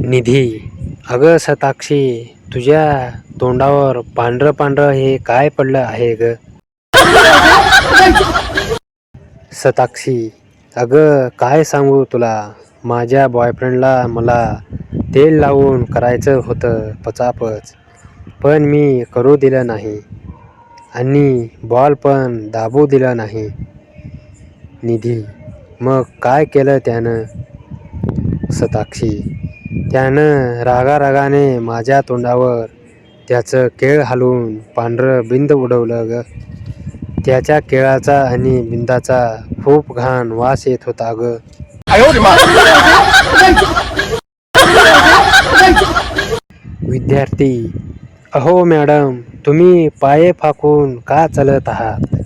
निधी. अगं शताक्षी, तुझ्या तोंडावर पांढरं पांढरं हे काय पडलं आहे ग? शताक्षी, अगं काय सांगू तुला, माझ्या बॉयफ्रेंडला मला तेल लावून करायचं होतं पचापच, पण मी करू दिलं नाही आणि बॉल पण दाबू दिला नाही. निधी, मग काय केलं त्यानं? शताक्षी, त्यानं रागारागाने माझ्या तोंडावर त्याचं केळ हलवून पांढरं बिंद उडवलं ग. त्याच्या केळाचा आणि बिंदाचा खूप घाण वास येत होता ग. विद्यार्थी, अहो मॅडम, तुम्ही पाये फाकून का चालत आहात?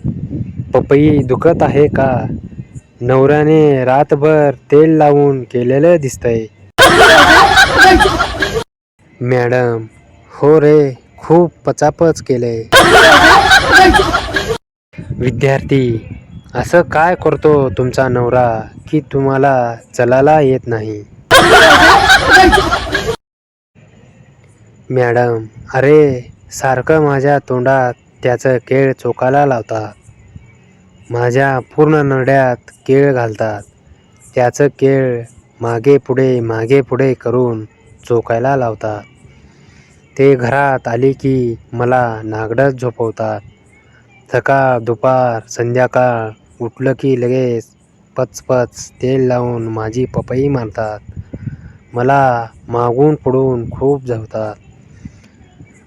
पपई दुखत आहे का? नवऱ्याने रातभर तेल लावून केलेलं दिसतंय. मॅडम, हो रे, खूप पचापच केलंय. विद्यार्थी, असं काय करतो तुमचा नवरा की तुम्हाला चलायला येत नाही? मॅडम, अरे सारखं माझ्या तोंडात त्याचं केळ चोकायला लावतात. माझ्या पूर्ण नरड्यात केळ घालतात. त्याचं केळ मागे पुढे करून चोकायला लावतात. ते घरात आले की मला नागडच झोपवतात. सकाळ दुपार संध्याकाळ उठलं की लगेच पचपच तेल लावून माझी पपई मारतात. मला मागून पुढून खूप झवतात.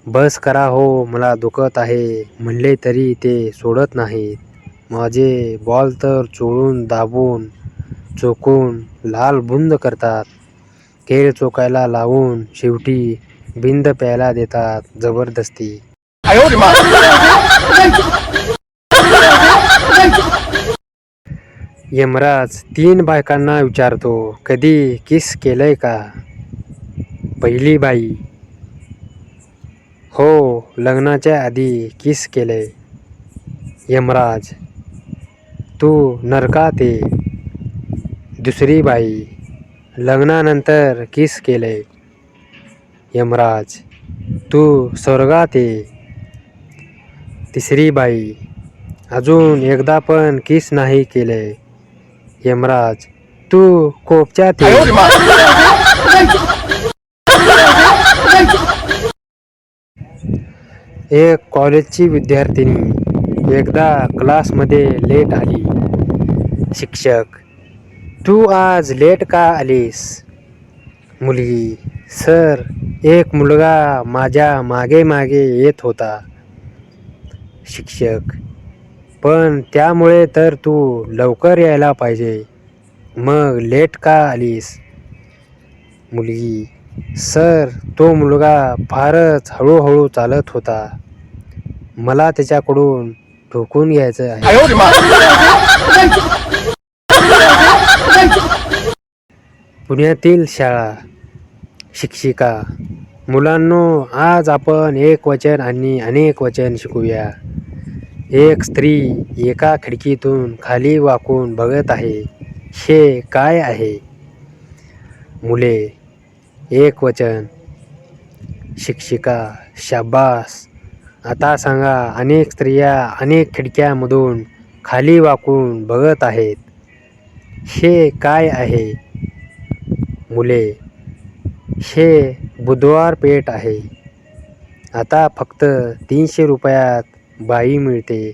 बस करा हो, मला दुखत आहे म्हणले तरी ते सोडत नाहीत. माझे बॉल तर चोळून दाबून चोकून लाल बुंद करतात. केळ चोकायला लावून शेवटी बिंद प्यायला देतात जबरदस्ती. यमराज 3 बायकांना विचारतो, कधी किस केलंय का? पहिली बाई, हो, लग्नाच्या आधी किस केलंय. यमराज, तू नरकात ये. दुसरी बाई, लग्नानंतर किस केलंय. यमराज, तू स्वर्गात ये. तिसरी बाई, अजून एकदा पण किस नाही केलंय. यमराज, तू कोपच्यात ये. एक कॉलेजची विद्यार्थिनी एकदा क्लासमध्ये लेट आली. शिक्षक, तू आज लेट का आलीस? मुलगी, सर, एक मुलगा माझ्या मागे मागे येत होता. शिक्षक, पण त्यामुळे तर तू लवकर यायला पाहिजे, मग लेट का आलीस? मुलगी, सर, तो मुलगा फारच हळूहळू चालत होता. मला त्याच्याकडून ठोकून घ्यायचं आहे. पुण्यातील शाळा. शिक्षिका, मुलांनो, आज आपण एकवचन आणि अनेक वचन शिकूया. एक स्त्री एका खिडकीतून खाली वाकून बघत आहे. हे काय आहे? मुले, एकवचन. शिक्षिका, शाबास. आता सांगा, अनेक स्त्रिया अनेक खिडक्यांमधून खाली वाकून बघत आहेत. हे काय आहे? मुले, हे बुधवार पेठ आहे. आता फक्त 300 रुपयात बाई मिळते.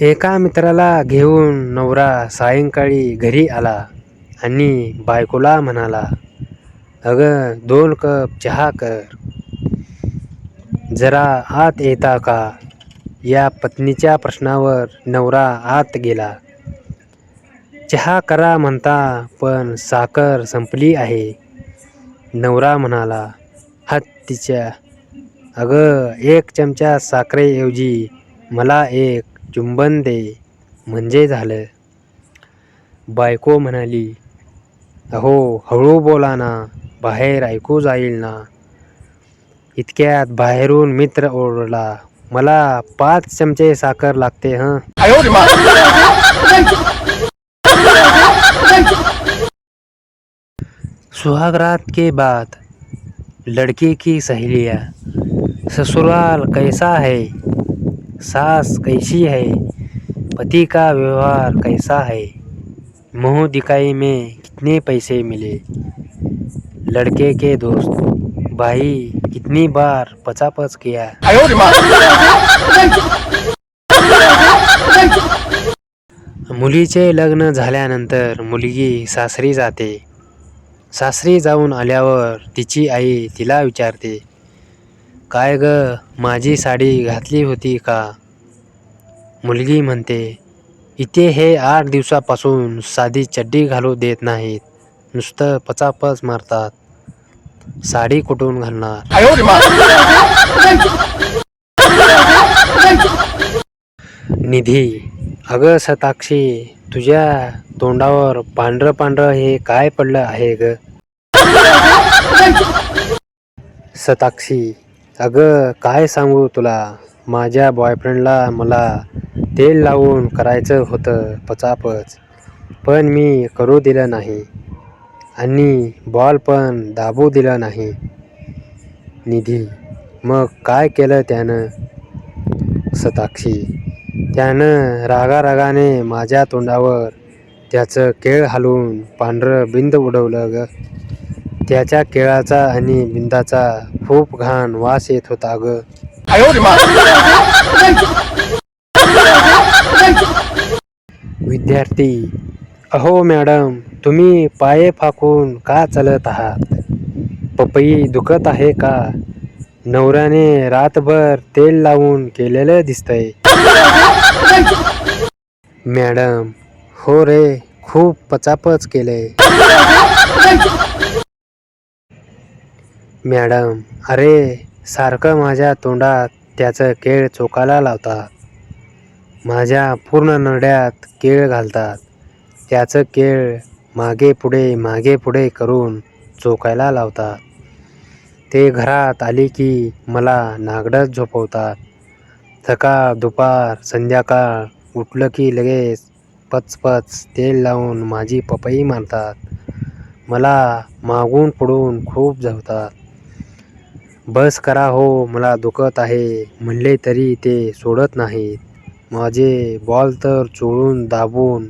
एका मित्राला घेऊन नवरा सायंकाळी घरी आला आणि बायकोला म्हणाला, अगं 2 कप चहा कर. जरा आत येता का? या पत्नीच्या प्रश्नावर नवरा आत गेला. चहा करा म्हणता, पण साखर संपली आहे. नवरा म्हणाला, हत्तीच्या, अगं 1 चमचा साखरेऐवजी मला 1 चुंबन दे, म्हणजे झालं. बायको म्हणाली, अहो हळू बोला ना, बाहेर ऐकू जाईल ना. इतक्यात बाहेरून मित्र ओरडला, मला 5 चमचे साखर लागते हं. सुहागरात के बाद लड़के की सहेलियाँ, ससुराल कैसा है, सास कैसी है, पति का व्यवहार कैसा है, मुँह दिखाई में कितने पैसे मिले, लड़के के दोस्त, भाई कितनी बार पचापच किया। मुलीचे लग्न झाल्यानंतर मुलगी सासरी जाते. सासरी जाऊन आल्यावर तिची आई तिला विचारते, काय ग, माझी साडी घातली होती का? मुलगी म्हणते, इथे हे 8 दिवसापासून साधी चड्डी घालू देत नाहीत, नुसतं पचापच मारतात, साडी कुठून घालणार? निधी, अगं सताक्षी, तुझ्या तोंडावर पांढरं पांढरं हे काय पडलं आहे ग? सताक्षी, अगं काय सांगू तुला, माझ्या बॉयफ्रेंडला मला तेल लावून करायचं होतं पचापच, पण मी करू दिलं नाही आणि बॉल पण दाबू दिलं नाही. निधी, मग काय केलं त्यानं? सताक्षी, त्यानं रागारागाने माझ्या तोंडावर त्याचं केळ हलवून पांढरं बिंद उडवलं ग. त्याच्या केळाचा आणि बिंदाचा खूप घाण वास येत होता ग. विद्यार्थी, अहो मॅडम, तुम्ही पाये फाकून का चालत आहात? पपई दुखत आहे का? नवऱ्याने रातभर तेल लावून केलेलं दिसतंय. मॅडम, हो रे, खूप पचापच केलंय. मॅडम, अरे सारखं माझ्या तोंडात त्याचं केळ चोकायला लावतात, माझ्या पूर्ण नरड्यात केळ घालतात, त्याचं केळ मागे पुढे करून चोकायला लावतात. ते घरात आली की मला नागडच झोपवतात. सकाळ दुपार संध्याकाळ उठलं की लगेच पचपच तेल लावून माझी पपई मारतात. मला मागून पुढून खूप झवतात. बस करा हो, मला दुखत आहे म्हणले तरी ते सोडत नाहीत. माझे बॉल तर चोळून दाबून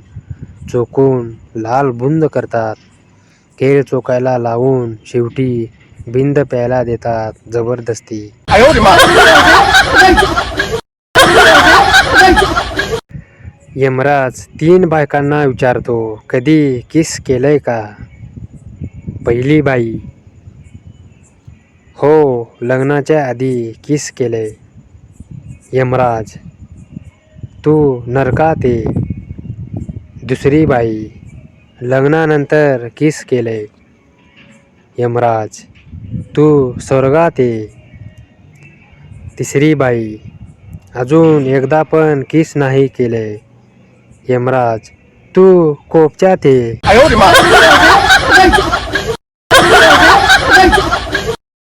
चोकून लाल बुंद करतात. केळ चोकायला लावून शेवटी बिंद प्यायला देतात जबरदस्ती. यमराज 3 बायकांना विचारतो, कधी किस केलंय का? पहिली बाई, हो, लग्नाच्या आधी किस केलंय. यमराज, तू नरकात ये. दुसरी बाई, लग्नानंतर किस केलंय. यमराज, तू स्वर्गात ये. तिसरी बाई, अजून एकदा पण किस नाही केलंय. यमराज, तू कोपच्यात ये.